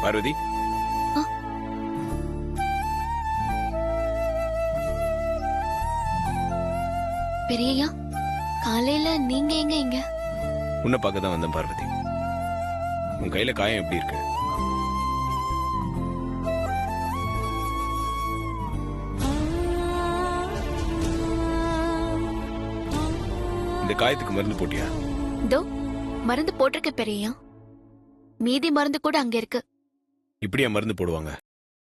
பார்வதி, பெரியய்யா, காலையில நீங்க எங்க இங்க? உன்னை பார்க்க தான் வந்தேன் பார்வதி. உன் கையில காயம் எப்படி இருக்கு? இந்த காயத்துக்கு மருந்து போட்டியா? இதோ மருந்து போட்டிருக்க பெரியய்யா. மீதி மருந்து கூட அங்க இருக்கு. இப்படியா மருந்து போடுவாங்க?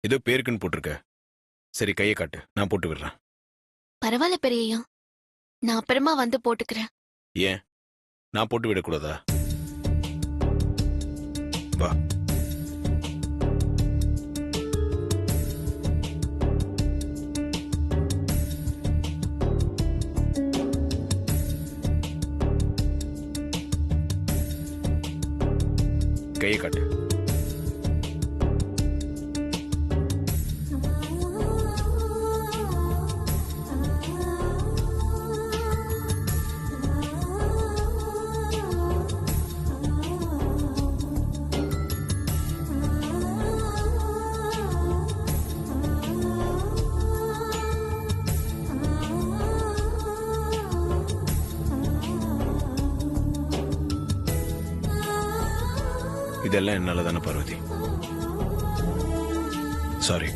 ஏதோ பேருக்குன்னு போட்டிருக்க. சரி, கையை காட்டு, நான் போட்டு விடுறேன். பரவாயில்ல பெரியய்யா, நான் அப்புறமா வந்து போட்டுக்கிறேன். ஏன், நான் போட்டு விடக்கூடாதா? வா. கையை காட்டு. இதெல்லாம் என்னால தானே பார்வதி. சாரி.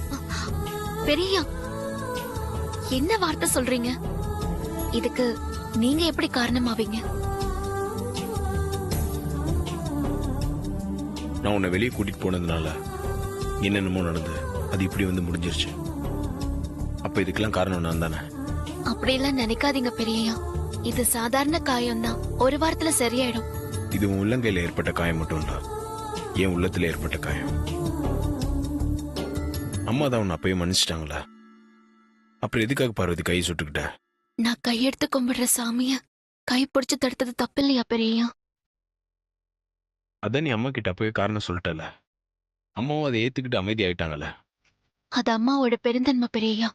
பெரியய்யா, என்ன வார்த்தை சொல்றீங்க? இதுக்கு நீங்க எப்படி காரணமாவீங்க? நான் உன்னை வெளியே கூட்டிட்டு போனதுனால என்னென்னமோ நடந்து அது இப்படி வந்து முடிஞ்சிருச்சு. அப்ப இதுக்கெல்லாம் காரணம் நான் தானே. அப்படியெல்லாம் நினைக்காதீங்க பெரியய்யா. இது சாதாரண காயம் தான், ஒரு வாரத்துல சரியாயிடும். இது உன் உள்ளங்கையில ஏற்பட்ட காயம் மட்டும் இல்ல, என் உள்ளத்துல ஏற்பட்ட காயம். அம்மா தான் உன்னை அப்பயே மன்னிச்சிட்டாங்களா? அப்புறம் எதுக்காக பார்வதி கையை சுட்டுக்கிட்ட? நான் கையெடுத்து கும்பிடுற சாமிய கை பிடிச்சு தடுத்தது தப்பு இல்லையா பெரியய்யா? அதான் நீ அம்மா கிட்ட அப்பவே காரணம் சொல்லிட்டல. அம்மாவும் அதை ஏத்துக்கிட்டு அமைதி ஆயிட்டாங்கல்ல. அது அம்மாவோட பெருந்தன்மை பெரியய்யா.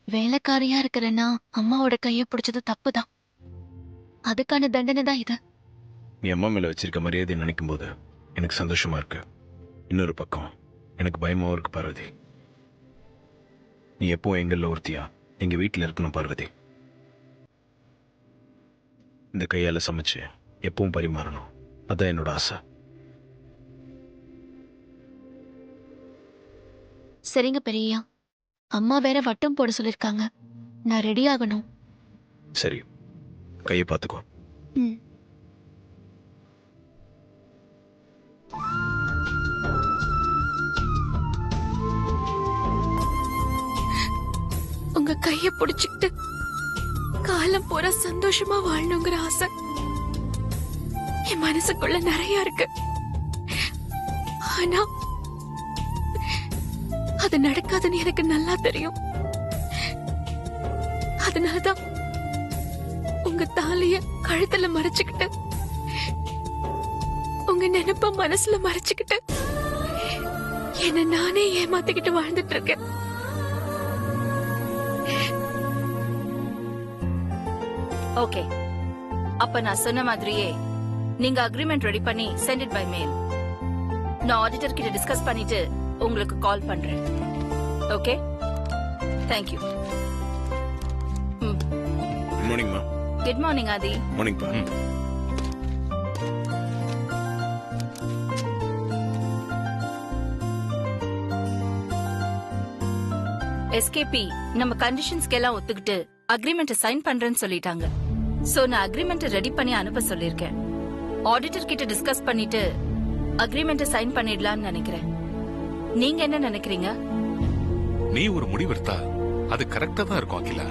வேலைக்காரியா இருக்கிறேன்னா அம்மாவோட கைய பிடிச்சது தப்புதான். அதுக்கான தண்டனை தான் இது. நீ அம்மா மேல வச்சிருக்க மரியாதை நினைக்கும் போது எனக்கு சந்தோஷமா இருக்கு. இன்னொரு பக்கம் எனக்கு பயமாவும் இருக்கு பார்வதி. நீ எப்பவும் எங்கள்ல ஒருத்தியா எங்க வீட்டுல இருக்கணும் பார்வதி. இந்த கையால சமைச்சு எப்பவும் பரிமாறணும், அதான் என்னோட ஆசை. சரிங்க பெரியய்யா, அம்மா வேற வட்டம் போட சொல்லிருக்காங்க. நான் ரெடி ஆகணும். சரி, கையை பார்த்துக்கோ. ம். உங்க கைய பிடிச்சுக்கிட்டு காலம் பூரா சந்தோஷமா வாழணுங்கிற ஆசை என் மனசுக்குள்ள நிறைய இருக்கு. ஆனா அது நடக்காதுன்னு எனக்கு நல்லா தெரியும். அதனாலதான் உங்க தாலிய கழுத்துல மறைச்சுக்கிட்டு, உங்க நினைப்ப மனசுல மறைச்சுக்கிட்டு என்ன நானே ஏமாத்திக்கிட்டு வாழ்ந்துட்டு இருக்கேன். ஓகே, அப்ப நான் சொன்ன மாதிரியே நீங்க அக்ரிமெண்ட் ரெடி பண்ணி சென்ட் இட் பை மெயில். நான் ஆடிட்டர் கிட்ட டிஸ்கஸ் பண்ணிட்டு உங்களுக்கு கால் பண்றேன். Okay, thank you. குட் மார்னிங் மா. குட் மார்னிங் ஆதி. மார்னிங் பா. எஸ்கேபி நம்ம கண்டிஷன்ஸ்க்கு எல்லாம் ஒத்துக்கிட்டு அக்ரிமெண்ட் சைன் பண்றேன்னு சொல்லிட்டாங்க. சோ நான் அக்ரிமெண்ட் ரெடி பண்ணி அனுப்ப சொல்லிருக்கேன். ஆடிட்டர் கிட்ட டிஸ்கஸ் பண்ணிட்டு அக்ரிமெண்ட் சைன் பண்ணிடலாம்னு நினைக்கிறேன். நீங்க என்ன நினைக்கிறீங்க? நீ ஒரு முடிவெடுத்தா அது கரெக்டா தான் இருக்கும் அகிலா.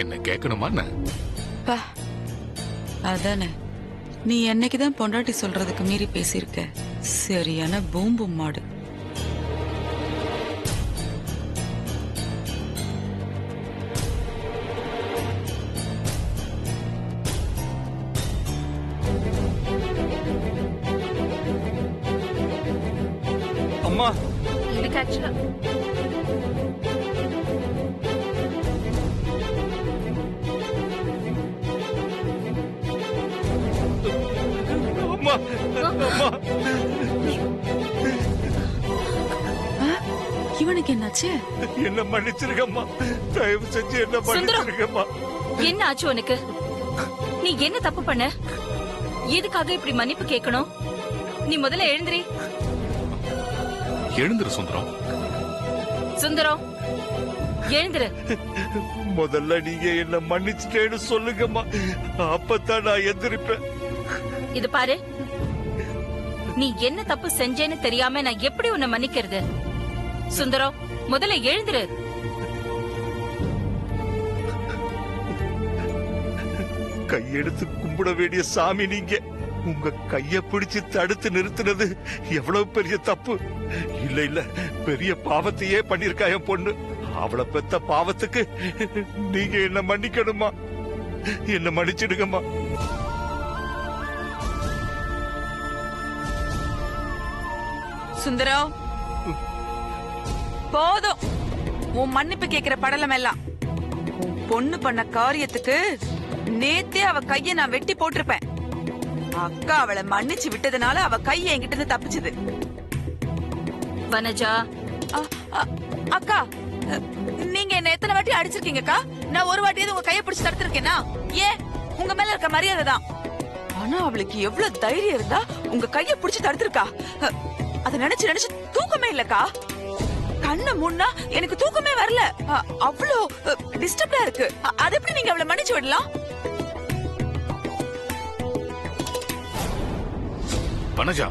என்ன கேட்கணுமா? அதானே, நீ என்னைக்குதான் பொண்டாட்டி சொல்றதுக்கு மீறி பேசியிருக்க. சரியான பூம்பு மாடு. அம்மா, இதுக்கு ஆக்சுவலா அம்மா, அம்மா. சிவனுக்கு என்னாச்சு? என்ன மன்னிச்சிருக்கம்மா, தயவு செஞ்சு என்ன மன்னிச்சிருக்கம்மா. என்ன ஆச்சு உனக்கு? நீ என்ன தப்பு பண்ண? எதுக்காக இப்படி மன்னிப்பு கேட்கணும்? நீ முதல்ல எழுந்திரி. எழுந்துரு சுந்தரம். சுந்தரம் எழுந்திரு. முதல்ல நீங்க என்ன மன்னிச்சிட்டேன்னு சொல்லுங்கம்மா, அப்பதான் நான் எந்திரிப்பேன். இது பாரு, நீ என்ன தப்பு செஞ்சேன்னு தெரியாம நான் எப்படி உன்னை மன்னிக்கிறது? சுந்தரம் முதல்ல எழுந்திரு. கையெடுத்து கும்பிட வேண்டிய சாமி நீங்க. உங்க கைய பிடிச்சு தடுத்து நிறுத்தினது எவ்வளவு பெரிய தப்பு. இல்ல இல்ல, பெரிய பாவத்தையே பண்ணிருக்கா என் பொண்ணு. அவளை பெத்த பாவத்துக்கு நீங்க என்ன மன்னிக்கணுமா? என்ன மன்னிச்சிடுங்கம்மா. சுந்தரம், போதும் உன் மன்னிப்பு கேக்குற படலம் எல்லாம். உன் பொண்ணு பண்ண காரியத்துக்கு நேத்தே அவ கைய நான் வெட்டி போட்டிருப்பேன். அக்கா அவளை மன்னிச்சு விட்டதுனால அவ கைய என்கிட்ட இருந்து தப்பிச்சுது. வனஜா, அக்கா, நீங்க என்ன எத்தனை வாட்டி அடிச்சிருக்கீங்கக்கா? நான் ஒரு வாட்டியாவது உங்க கைய பிடிச்சு தடுத்திருக்கேனா? ஏன், உங்க மேல இருக்க மரியாதை தான். ஆனா அவளுக்கு எவ்வளவு தைரியம் இருந்தா உங்க கைய பிடிச்சு தடுத்திருக்கா? அத நினைச்சு நினைச்சு தூக்கமே இல்லக்கா. கண்ணு முன்னா எனக்கு தூக்கமே வரல. அவ்வளோ டிஸ்டர்ப்டா இருக்கு. அது எப்படி நீங்க அவளை மன்னிச்சு விடலாம்? வனஜா,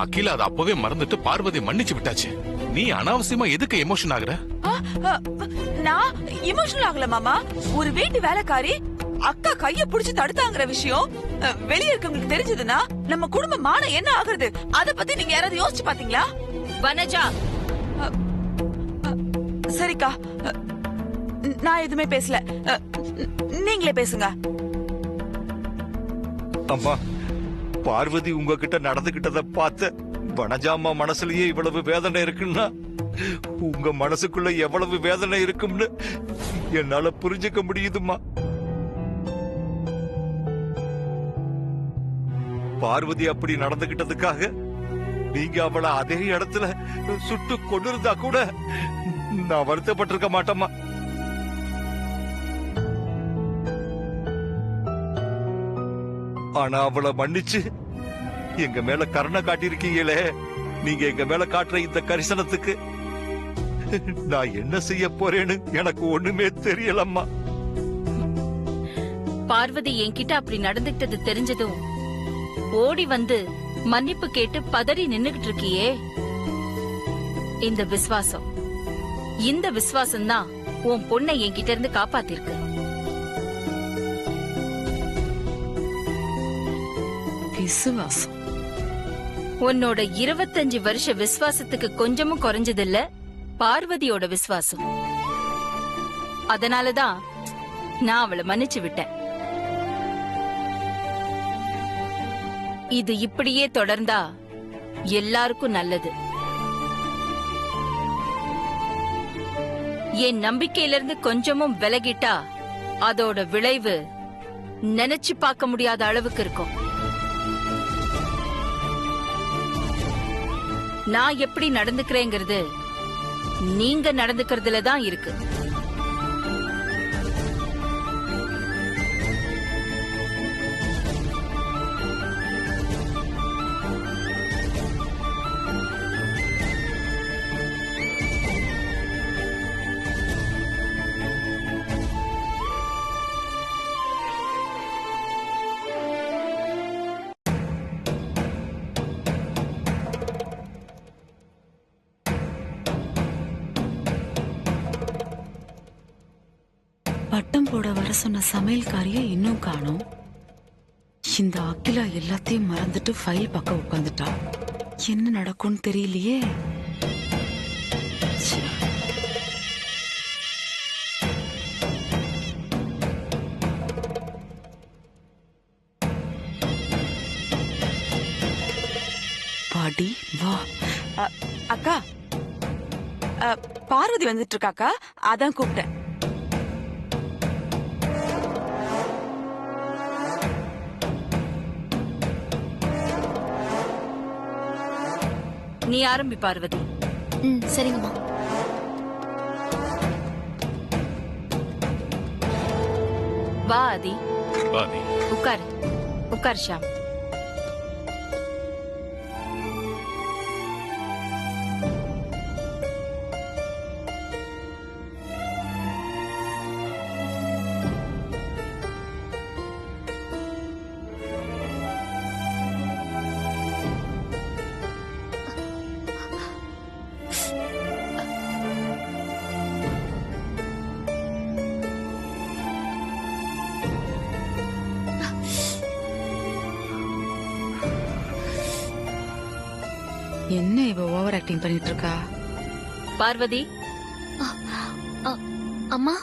அகிலா அதை அப்பவே மறந்துட்டு பார்வதி மன்னிச்சு விட்டாச்சு. நீ அனாவசியமா எதுக்கு எமோஷன் ஆகுற? நான் எமோஷனல் ஆகல மாமா. ஒரு வீட்டு வேலைக்காரி அக்கா கைய புடிச்சு தடுத்தாங்கிற விஷயம் வெளியே இருக்கவங்களுக்கு தெரிஞ்சதுன்னா நம்ம குடும்ப மானம் என்ன ஆகுறது? அத பத்தி நீங்க யாராவது யோசிச்சு பாத்தீங்களா? வனஜா, சரிக்கா, நான் எதுவுமே பேசல. நீங்களே பேசுங்க. அம்மா, பார்வதி உங்ககிட்ட நடந்துகிட்டத பார்த்த வனஜாமா மனசுலயே இவ்வளவு வேதனை இருக்குன்னா உங்க மனசுக்குள்ள எவ்வளவு வேதனை இருக்கும்னு என்னால புரிஞ்சுக்க முடியுதுமா. பார்வதி அப்படி நடந்துகிட்டதுக்காக நீங்க அவளை அதே இடத்துல சுட்டு கொண்டிருந்தா கூட நான் வருத்தப்பட்டிருக்க மாட்டேம்மா. ஆனா அவளை மன்னிச்சு எங்க மேல கருணை காட்டியிருக்கீங்களே, நீங்க எங்க மேல காட்டுற இந்த கரிசனத்துக்கு நான் என்ன செய்ய போறேன்னு எனக்கு ஒண்ணுமே தெரியலம்மா. பார்வதி என்கிட்ட அப்படி நடந்துகிட்டது தெரிஞ்சதும் ஓடி வந்து மன்னிப்பு கேட்டு பதறி நின்னுகிட்டு இருக்கியே, இந்த விசுவாசம், இந்த விசுவாசம் தான் உன் பொண்ணை என்கிட்ட இருந்து காப்பாத்திருக்கு. விசுவாசம் உன்னோட 25 வருஷ விசுவாசத்துக்கு கொஞ்சமும் குறைஞ்சதில்ல பார்வதியோட விசுவாசம். அதனாலதான் நான் அவளை மன்னிச்சு விட்டேன். இது இப்படியே தொடர்ந்தா எல்லாருக்கும் நல்லது. என் நம்பிக்கையிலிருந்து கொஞ்சமும் விலகிட்டா அதோட விளைவு நினைச்சு பார்க்க முடியாத அளவுக்கு இருக்கும். நான் எப்படி நடந்துக்கிறேங்கிறது நீங்க நடந்துக்கிறதுல தான் இருக்கு. பட்டம் போட வர சொன்ன சமையல்காரிய இன்னும் காணோம். இந்த அகிலா எல்லாத்தையும் மறந்துட்டு ஃபைல் பக்கம் உட்காந்துட்டா. என்ன நடக்கும்னு தெரியலையே. ச்சே. பாடி வா. அக்கா, பார்வதி வந்துட்டு இருக்காக்கா, அதான் கூப்பிட்டேன். நீ ஆரம்பி பார்வதி. சரிங்கம்மா. வா ஆதி, வா நீ. உட்காரு. உட்கார் ஷாம். என்ன இவ ஓவர் ஆக்டிங் பண்ணிட்டு இருக்கா? பார்வதி, அம்மா,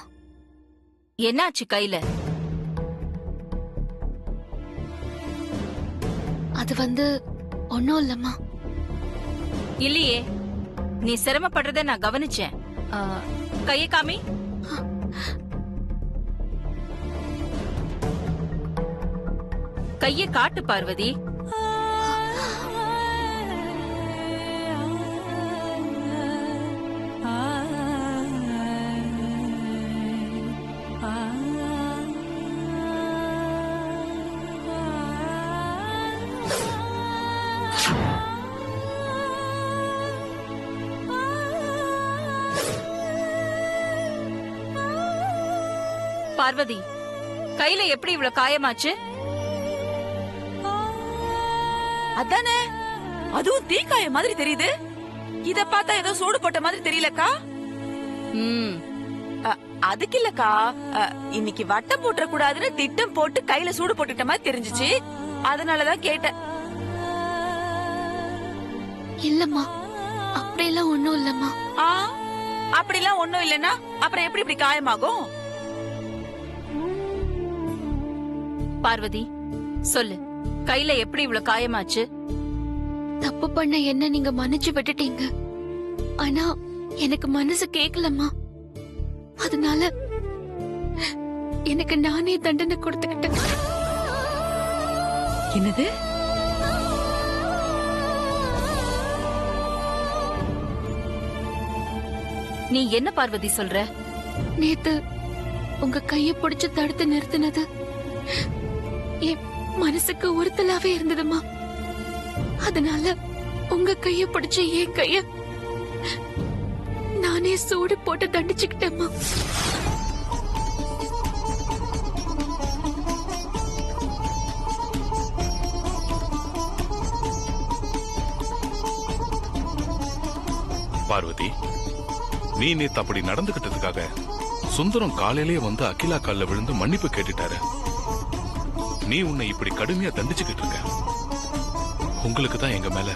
என்னாச்சு கையில? அது வந்து ஒன்னும் இல்லம்மா. இல்லையே, நீ சிரமப்படுறத நான் கவனிச்சேன். கைய காமி. கைய காட்டு பார்வதி. பார்வதி, கையில எப்படி இவ்வளவு காயமாச்சு? அதானே, அதுவும் தீக்காய மாதிரி தெரியுது. இத பார்த்தா ஏதோ சூடு போட்ட மாதிரி தெரியலக்கா. ம், அதுக்கு இல்லக்கா, இன்னைக்கு வட்டம் போட்டுற கூடாதுன்னு திட்டம் போட்டு கையில சூடு போட்டுட்ட மாதிரி தெரிஞ்சுச்சு. அதனாலதான் கேட்டேன். இல்லம்மா, அப்படியெல்லாம் ஒன்னும் இல்லம்மா. அப்படிலாம் ஒண்ணும் இல்லன்னா அப்புறம் எப்படி இப்படி காயமாகும்? பார்வதி சொல்லு, கையில எப்படி இவ்வளவு காயமாச்சு? தப்பு பண்ண என்ன நீங்க மன்னிச்சு விட்டுட்டீங்க. ஆனா எனக்கு மனசு கேக்கலம்மா. அதனால எனக்கு நானே தண்டனை கொடுத்துக்கிட்டேன். என்னது? நீ என்ன பார்வதி சொல்ற? நேத்து உங்க கைய பிடிச்சு தடுத்து நிறுத்தினது என் மனசுக்கு உறுத்தலாவே இருந்ததுமா. அதனால உங்க கைய பிடிச்சு என் கைய நானே சூடு போட்டு தண்டிச்சுக்கிட்டேம்மா. பார்வதி, நீ நேத்து அப்படி நடந்துகிட்டதுக்காக சுந்தரம் காலையிலேயே வந்து அகிலா கால்ல விழுந்து மன்னிப்பு கேட்டுட்டாரு. நீ உன்னை இப்படி கடுமையா தண்டிச்சுக்கிட்டு இருக்க. உங்களுக்கு தான் எங்க மேல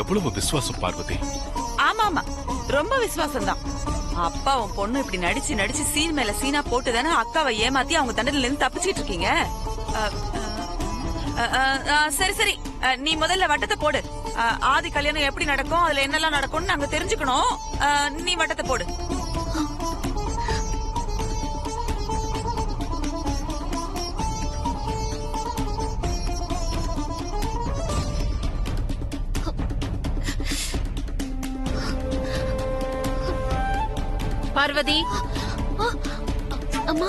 எவ்வளவு விசுவாசம் பார்வதி. ஆமா ஆமா, ரொம்ப விசுவாசம் தான். அப்பா உன் பொண்ணு இப்படி நடிச்சு நடிச்சு சீன் மேல சீனா போட்டுதானே அக்காவை ஏமாத்தி அவங்க தண்டனையில இருந்து தப்பிச்சிட்டு இருக்கீங்க. சரி சரி, நீ முதல்ல வட்டத்தை போடு. ஆதி கல்யாணம் எப்படி நடக்கும், அதுல என்னெல்லாம் நடக்கும்னு நாங்க தெரிஞ்சுக்கணும். நீ வட்டத்தை போடு. பார்வதி, அம்மா,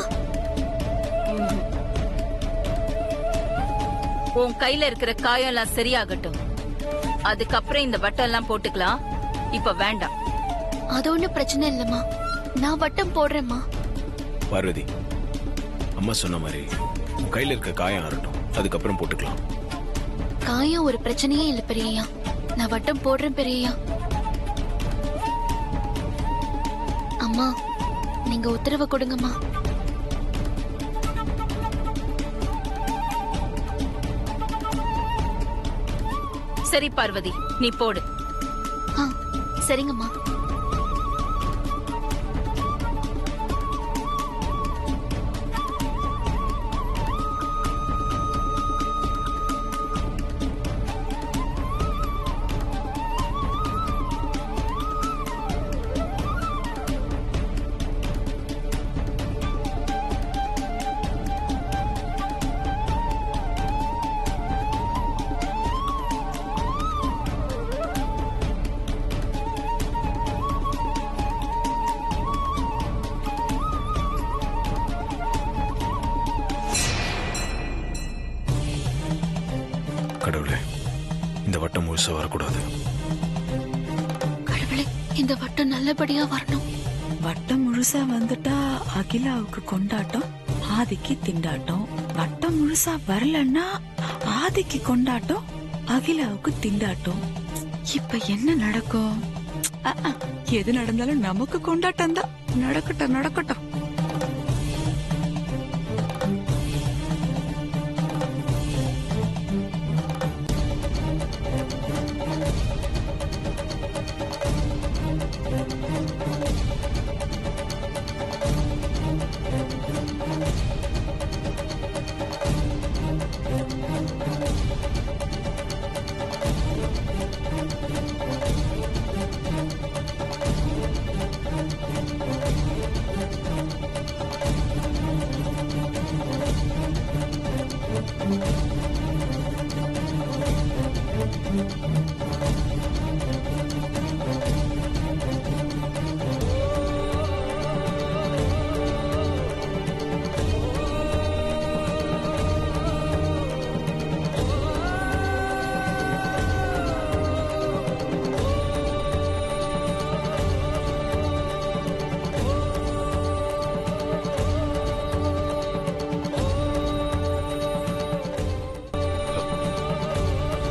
உன் கையில இருக்கிற காயம் எல்லாம் சரியாகட்டும். அதுக்கப்புறம் இந்த வட்டம் எல்லாம் போட்டுக்கலாம். இப்ப வேண்டாம். அது ஒண்ணும் பிரச்சனை இல்லம்மா. நான் வட்டம் போடுறேம்மா. பார்வதி, அம்மா சொன்ன மாதிரி உன் கையில இருக்க காயம் ஆறட்டும், அதுக்கப்புறம் போட்டுக்கலாம். காயம் ஒரு பிரச்சனையே இல்ல பெரியய்யா. நான் வட்டம் போடுறேன் பெரியய்யா. அம்மா, நீங்க உத்தரவு கொடுங்கம்மா. சரி பார்வதி, நீ போடு. சரிங்கம்மா. கடவுளே, இந்த வட்டம் முழுசா வரக்கூடாது. கடவுளே, இந்த வட்டம் நல்லபடியா வரணும். வட்டம் முழுசா வந்துட்டா அகிலாவுக்கு கொண்டாட்டம், ஆதிக்கு திண்டாட்டம். வட்டம் முழுசா வரலன்னா ஆதிக்கு கொண்டாட்டம், அகிலாவுக்கு திண்டாட்டம். இப்ப என்ன நடக்கும்? எது நடந்தாலும் நமக்கு கொண்டாட்டம் தான். நடக்கட்டும் நடக்கட்டும்.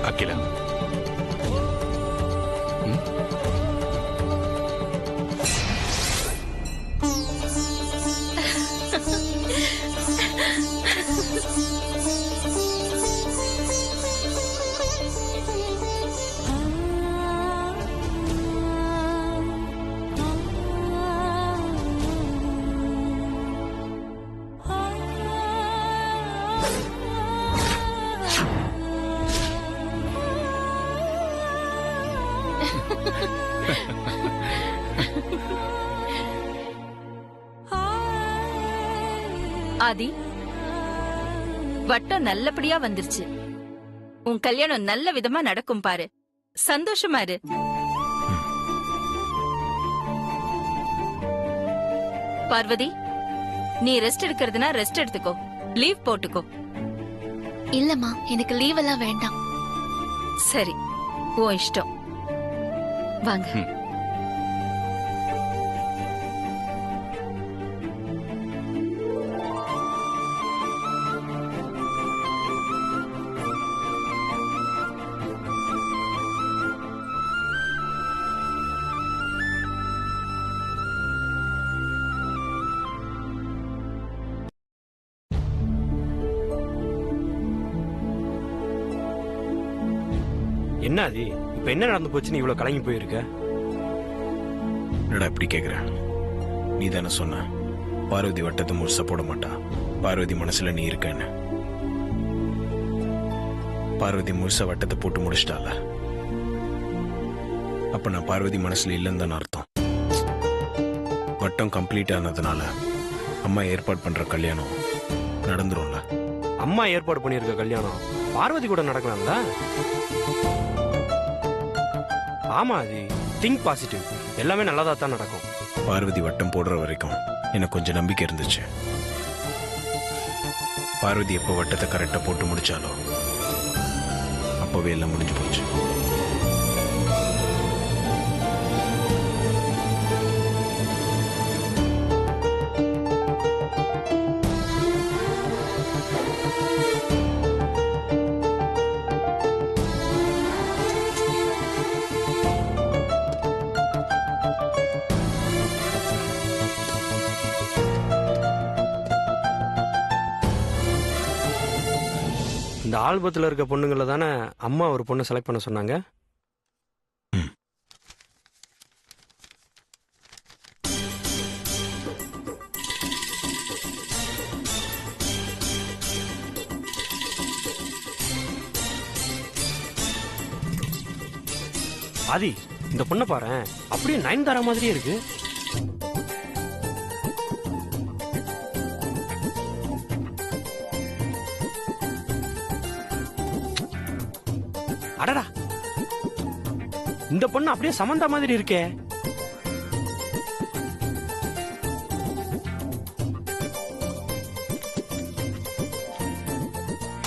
அகிலா, ஆதி, வட்டம் நல்லபடியா வந்துருச்சு. உன் கல்யாணம் நல்ல விதமா நடக்கும் பாரு. சந்தோஷமா இரு. பார்வதி, நீ ரெஸ்ட் எடுக்கிறதுனா ரெஸ்ட் எடுத்துக்கோ, லீவ் போட்டுக்கோ. இல்லம்மா, எனக்கு லீவ் எல்லாம் வேண்டாம். சரி, உன் இஷ்டம். வாங்க. என்ன அது? இப்ப என்ன நடந்து போச்சுன்னு இவ்வளவு கலங்கி போயிருக்க? என்னடா இப்படி கேக்குற? நீ தானே சொன்ன பார்வதி வட்டத்தை முழுசா போட மாட்டா, பார்வதி மனசுல நீ இருக்கன்னு. பார்வதி முழுசா வட்டத்தை போட்டு முடிச்சிட்டால, அப்ப நான் பார்வதி மனசுல இல்லைன்னு தானே அர்த்தம். வட்டம் கம்ப்ளீட் ஆனதுனால அம்மா ஏற்பாடு பண்ற கல்யாணம் நடந்துரும்ல. அம்மா ஏற்பாடு பண்ணியிருக்க கல்யாணம் பார்வதி கூட நடக்கலாம்ல? ஆமா, அது திங்க் பாசிட்டிவ். எல்லாமே நல்லதா தான் நடக்கும். பார்வதி வட்டம் போடுற வரைக்கும் எனக்கு கொஞ்சம் நம்பிக்கை இருந்துச்சு. பார்வதி எப்போ வட்டத்தை கரெக்டா போட்டு முடிச்சாலோ அப்பவே எல்லாம் முடிஞ்சு போச்சு. இந்த ஆல்பத்தில் இருக்க பொண்ணுங்களை தானே அம்மா ஒரு பொண்ணை செலக்ட் பண்ண சொன்னாங்க. ஆதி, இந்த பொண்ணை பாரு, அப்படியே நயன்தாரா மாதிரியே இருக்கு. அடடா, இந்த பொண்ணு அப்படியே சமந்தா மாதிரி இருக்கே.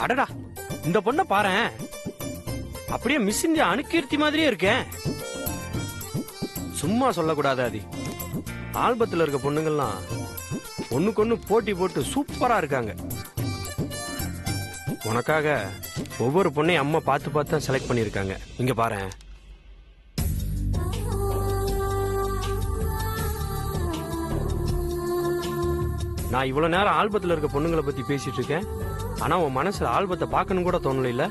அடடா, இந்த பொண்ணை பாரேன், அப்படியே மிஸ் இந்தியா அணுக்கீர்த்தி மாதிரியே இருக்கேன். சும்மா சொல்லக்கூடாது ஆதி. ஆல்பத்துல இருக்க பொண்ணுங்கள்லாம் ஒண்ணுக்கொண்ணு போட்டி போட்டு சூப்பரா இருக்காங்க. உனக்காக ஒவ்வொரு பொண்ணையும் அம்மா பார்த்து பார்த்து தான் செலக்ட் பண்ணியிருக்காங்க. இங்க பாரேன். நான் இவ்வளவு நேரம் ஆல்பத்துல இருக்க பொண்ணுங்களை பத்தி பேசிட்டு இருக்கேன். ஆனா உன் மனசுல ஆல்பத்தை பார்க்கணும் கூட தோணல இல்ல?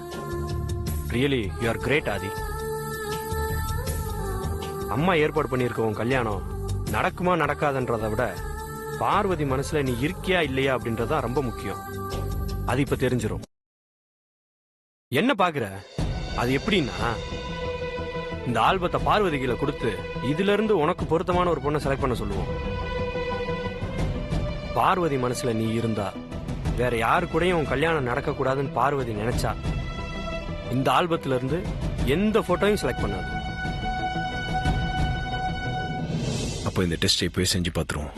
ரியலி யூ ஆர் கிரேட் ஆதி. அம்மா ஏற்பாடு பண்ணியிருக்க உன் கல்யாணம் நடக்குமா நடக்காதுன்றதை விட பார்வதி மனசுல நீ இருக்கியா இல்லையா அப்படின்றதான் ரொம்ப முக்கியம். அது இப்ப தெரிஞ்சிரும். என்ன பாக்குற? அது எப்படின்னா, இந்த ஆல்பத்தை பார்வதி கீழ கொடுத்து இதுல இருந்து உனக்கு பொருத்தமான ஒரு பொண்ணை செலக்ட் பண்ண சொல்லுவோம். பார்வதி மனசுல நீ இருந்தா வேற யாரு கூடயும் உன் கல்யாணம் நடக்க கூடாதுன்னு பார்வதி நினைச்சா இந்த ஆல்பத்துல இருந்து எந்த போட்டோயும் செலக்ட் பண்ணாது. அப்போ இந்த டெஸ்ட் இப்போவே செஞ்சு பார்த்துருவோம்.